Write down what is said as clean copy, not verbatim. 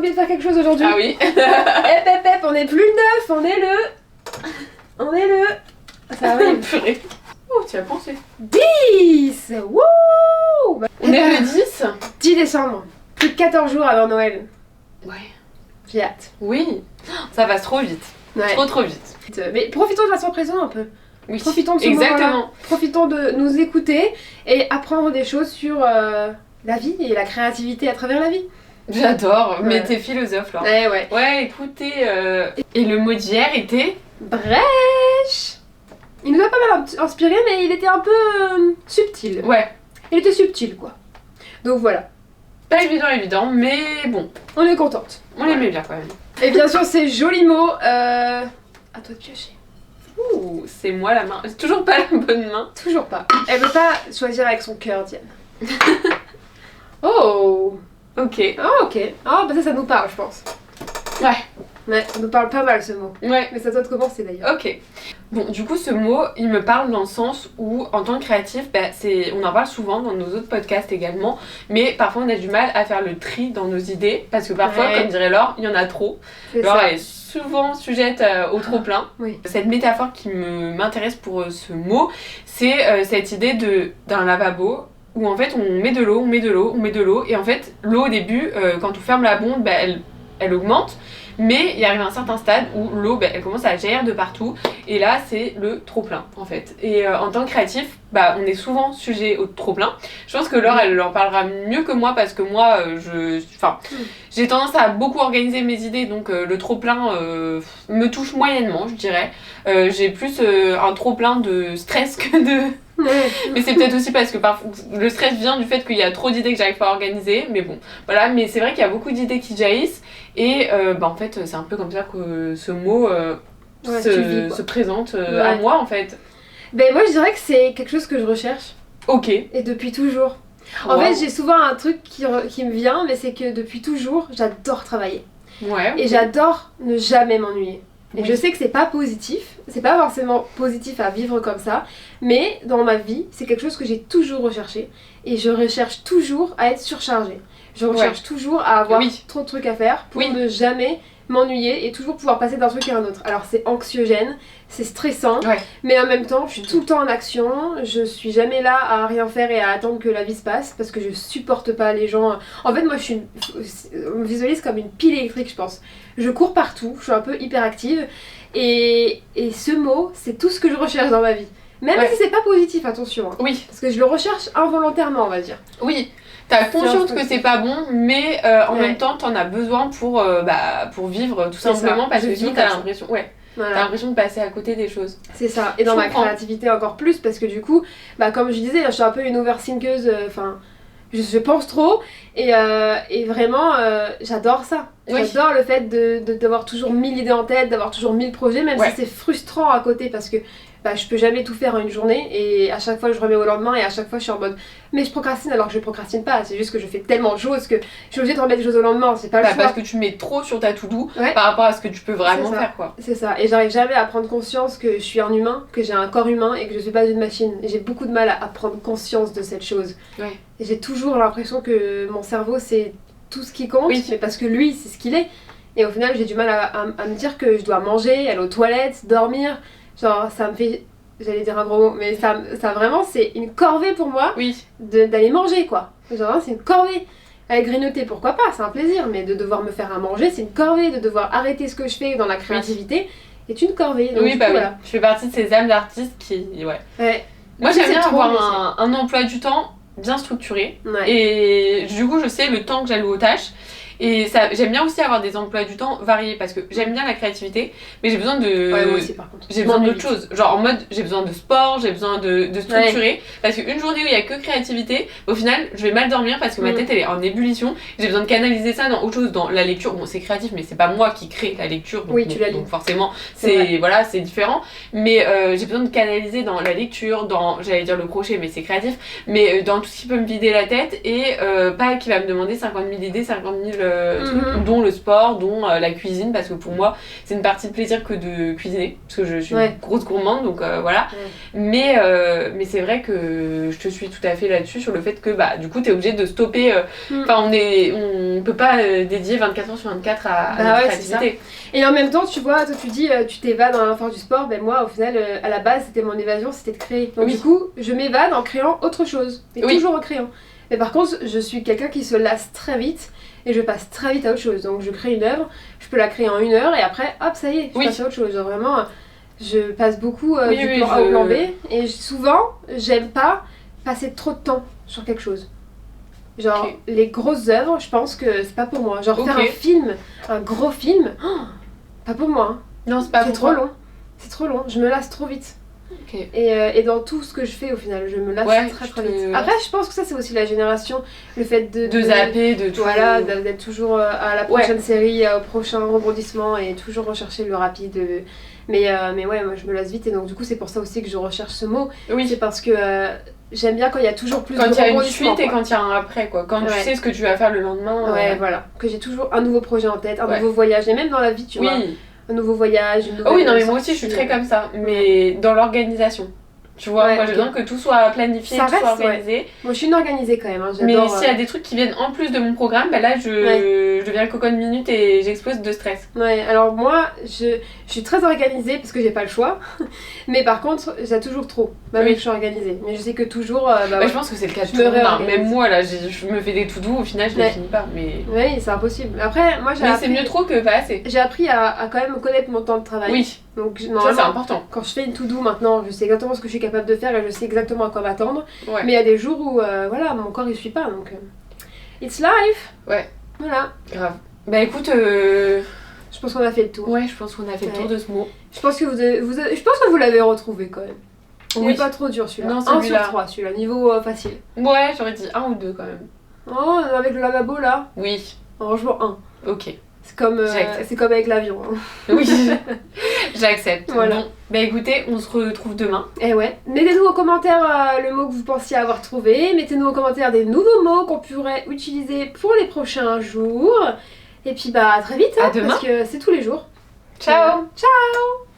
oublié de faire quelque chose aujourd'hui. Ah oui. On est plus le 9, on est le... Ça arrive. Purée. Oh, tu as pensé. 10. Wouh. On est le 10. 10 décembre. Plus de 14 jours avant Noël. Ouais. J'ai hâte. Oui. Ça passe trop vite. Ouais. Trop vite. Mais profitons de l'instant présent un peu. Oui. Profitons de ce moment-là. Exactement. Profitons de nous écouter et apprendre des choses sur la vie et la créativité à travers la vie. J'adore. Ouais. Mais t'es philosophe, là. Ouais. Ouais, écoutez. Et le mot d'hier était. Brèche. Il nous a pas mal inspiré, mais il était un peu subtil. Ouais. Il était subtil, quoi. Donc voilà. Pas évident, mais bon. On est contente. On l'aimait bien quand même. Et bien sûr, ces jolis mots. À toi de piocher. Ouh, c'est moi la main. J'ai toujours pas la bonne main. Toujours pas. Elle veut pas choisir avec son cœur, Diane. Oh. Ok. Ah, ok. Ah, bah ça nous parle, je pense. Ouais. Ouais, ça nous parle pas mal ce mot. Ouais. Mais ça doit commencer d'ailleurs. Ok. Bon, du coup, ce mot, il me parle dans le sens où, en tant que créatif, on en parle souvent dans nos autres podcasts également, mais parfois on a du mal à faire le tri dans nos idées, parce que parfois, Ouais. comme dirait Laure, il y en a trop. C'est Laure, ça. elle est souvent sujette au trop-plein. Oui. Cette métaphore qui m'intéresse pour ce mot, c'est cette idée d'un lavabo, où en fait on met de l'eau, et en fait, l'eau au début, quand on ferme la bombe, elle augmente. Mais il arrive à un certain stade où l'eau, elle commence à jaillir de partout. Et là, c'est le trop-plein, en fait. Et en tant que créatif, on est souvent sujet au trop-plein. Je pense que Laure, elle en parlera mieux que moi parce que moi, j'ai tendance à beaucoup organiser mes idées. Donc le trop-plein me touche moyennement, je dirais. J'ai plus un trop-plein de stress que de... Mais c'est peut-être aussi parce que le stress vient du fait qu'il y a trop d'idées que j'arrive pas à organiser. Mais bon, voilà. Mais c'est vrai qu'il y a beaucoup d'idées qui jaillissent. Et en fait, c'est un peu comme ça que ce mot se présente à moi, en fait. Ben moi, je dirais que c'est quelque chose que je recherche. Ok. Et depuis toujours. En fait, j'ai souvent un truc qui me vient, mais c'est que depuis toujours, j'adore travailler. Ouais. Et j'adore ne jamais m'ennuyer. Et Oui. je sais que c'est pas positif, c'est pas forcément positif à vivre comme ça, mais dans ma vie, c'est quelque chose que j'ai toujours recherché. Et je recherche toujours à être surchargée. Je recherche toujours à avoir trop de trucs à faire pour ne jamais m'ennuyer et toujours pouvoir passer d'un truc à un autre. Alors c'est anxiogène, c'est stressant, mais en même temps je suis tout le temps en action, je suis jamais là à rien faire et à attendre que la vie se passe parce que je supporte pas les gens. En fait moi on me visualise comme une pile électrique, je pense. Je cours partout, je suis un peu hyperactive et ce mot c'est tout ce que je recherche dans ma vie. Même si c'est pas positif, attention. Hein. Oui. Parce que je le recherche involontairement, on va dire. Oui. T'as conscience que c'est pas bon, mais en même temps t'en as besoin pour vivre tout simplement parce que sinon t'as l'impression... T'as l'impression de passer à côté des choses. C'est ça. Et dans ma créativité encore plus parce que du coup, comme je disais, je suis un peu une overthinkeuse, je pense trop et vraiment j'adore ça. J'adore le fait d'avoir toujours 1000 idées en tête, d'avoir toujours 1000 projets, même si c'est frustrant à côté parce que je peux jamais tout faire en une journée et à chaque fois je remets au lendemain et à chaque fois je suis en mode mais je procrastine alors que je procrastine pas, c'est juste que je fais tellement de choses que je suis obligée de remettre des choses au lendemain, c'est pas le choix. Parce que tu mets trop sur ta to-do par rapport à ce que tu peux vraiment faire quoi. C'est ça, et j'arrive jamais à prendre conscience que je suis un humain, que j'ai un corps humain et que je suis pas une machine. Et j'ai beaucoup de mal à prendre conscience de cette chose. Et j'ai toujours l'impression que mon cerveau c'est tout ce qui compte, mais parce que lui c'est ce qu'il est. Et au final j'ai du mal à me dire que je dois manger, aller aux toilettes, dormir. Genre ça me fait, j'allais dire un gros mot, mais ça vraiment c'est une corvée pour moi d'aller manger quoi. Genre c'est une corvée. Aller grignoter pourquoi pas, c'est un plaisir, mais de devoir me faire à manger c'est une corvée, de devoir arrêter ce que je fais dans la créativité est une corvée. Donc, voilà. Je fais partie de ces âmes d'artistes qui... Moi j'aime bien avoir un emploi du temps bien structuré et du coup je sais le temps que j'alloue aux tâches. Et j'aime bien aussi avoir des emplois du temps variés parce que j'aime bien la créativité, mais j'ai besoin de. Moi aussi, par contre. J'ai besoin d'autre chose. Genre en mode, j'ai besoin de sport, j'ai besoin de structurer. Parce qu'une journée où il y a que créativité, au final, je vais mal dormir parce que ma tête elle est en ébullition. J'ai besoin de canaliser ça dans autre chose, dans la lecture. Bon, c'est créatif, mais c'est pas moi qui crée la lecture. Donc, tu la lis. Donc forcément, c'est différent. Mais j'ai besoin de canaliser dans la lecture, dans, j'allais dire le crochet, mais c'est créatif. Mais dans tout ce qui peut me vider la tête et pas qui va me demander 50 000 idées, 50 000 dont le sport, dont la cuisine, parce que pour moi, c'est une partie de plaisir que de cuisiner, parce que je suis une grosse gourmande, donc voilà. Mais c'est vrai que je te suis tout à fait là-dessus, sur le fait que bah, du coup, t'es obligé de stopper. Enfin, on peut pas dédier 24 heures sur 24 à notre activité. Et en même temps, tu vois, toi tu dis, tu t'évades en allant faire du sport, ben moi, au final, à la base, c'était mon évasion, c'était de créer. Donc du coup, je m'évade en créant autre chose, et toujours en créant. Mais par contre, je suis quelqu'un qui se lasse très vite et je passe très vite à autre chose. Donc je crée une œuvre, je peux la créer en 1 heure et après, hop, ça y est, je passe à autre chose. Genre vraiment, je passe beaucoup du plan A au plan B et souvent, j'aime pas passer trop de temps sur quelque chose. Genre, les grosses œuvres, je pense que c'est pas pour moi. Genre faire un film, un gros film, pas pour moi. Hein. Non, c'est pas pour trop long. C'est trop long, je me lasse trop vite. Et dans tout ce que je fais au final, je me lasse très vite. Après, je pense que ça c'est aussi la génération, le fait de zapper, de tout. Voilà, d'être toujours à la prochaine série, au prochain rebondissement et toujours rechercher le rapide. Mais ouais, moi je me lasse vite et donc du coup c'est pour ça aussi que je recherche ce mot. C'est parce que j'aime bien quand il y a toujours plus de rebondissements. Quand il y a une suite et quand il y a un après quoi. Quand tu sais ce que tu vas faire le lendemain. Voilà. Que j'ai toujours un nouveau projet en tête, un nouveau voyage et même dans la vie, tu vois. Un nouveau voyage, une nouvelle non mais moi aussi je suis très comme ça, mais dans l'organisation. Tu vois, moi j'ai besoin que tout soit planifié, tout soit organisé. Moi je suis une organisée quand même, hein, mais s'il y a des trucs qui viennent en plus de mon programme, bah là je deviens coconne minute et j'explose de stress. Alors moi je suis très organisée parce que j'ai pas le choix, mais par contre j'ai toujours trop, même que je suis organisée. Mais je sais que toujours. Je pense que c'est le cas de tout le monde. Même moi là, je me fais des to-do, au final je les finis pas. Mais... Oui, c'est impossible. Après, moi j'ai appris. Mais c'est mieux trop que pas assez. J'ai appris à quand même connaître mon temps de travail. Oui. Donc ça c'est important. Quand je fais une to-do maintenant, je sais exactement ce que je suis capable de faire et je sais exactement à quoi m'attendre. Mais il y a des jours où voilà, mon corps il suit pas donc it's life. Voilà. Grave. Bah écoute, je pense qu'on a fait le tour. Ouais, je pense qu'on a fait le tour de ce mot. Je pense que je pense que vous l'avez retrouvé quand même. Il n'est pas trop dur celui-là. Non, 1 sur 3 celui-là, niveau facile. Ouais, j'aurais dit 1 ou 2 quand même. Oh, avec le lavabo là. Oui. Franchement 1. Ok. C'est comme avec l'avion. Hein. Oui, j'accepte. Voilà. Bon, bah écoutez, on se retrouve demain. Et ouais. Mettez-nous en commentaire le mot que vous pensiez avoir trouvé. Mettez-nous en commentaire des nouveaux mots qu'on pourrait utiliser pour les prochains jours. Et puis bah à très vite. À demain. Parce que c'est tous les jours. Ciao. Ciao.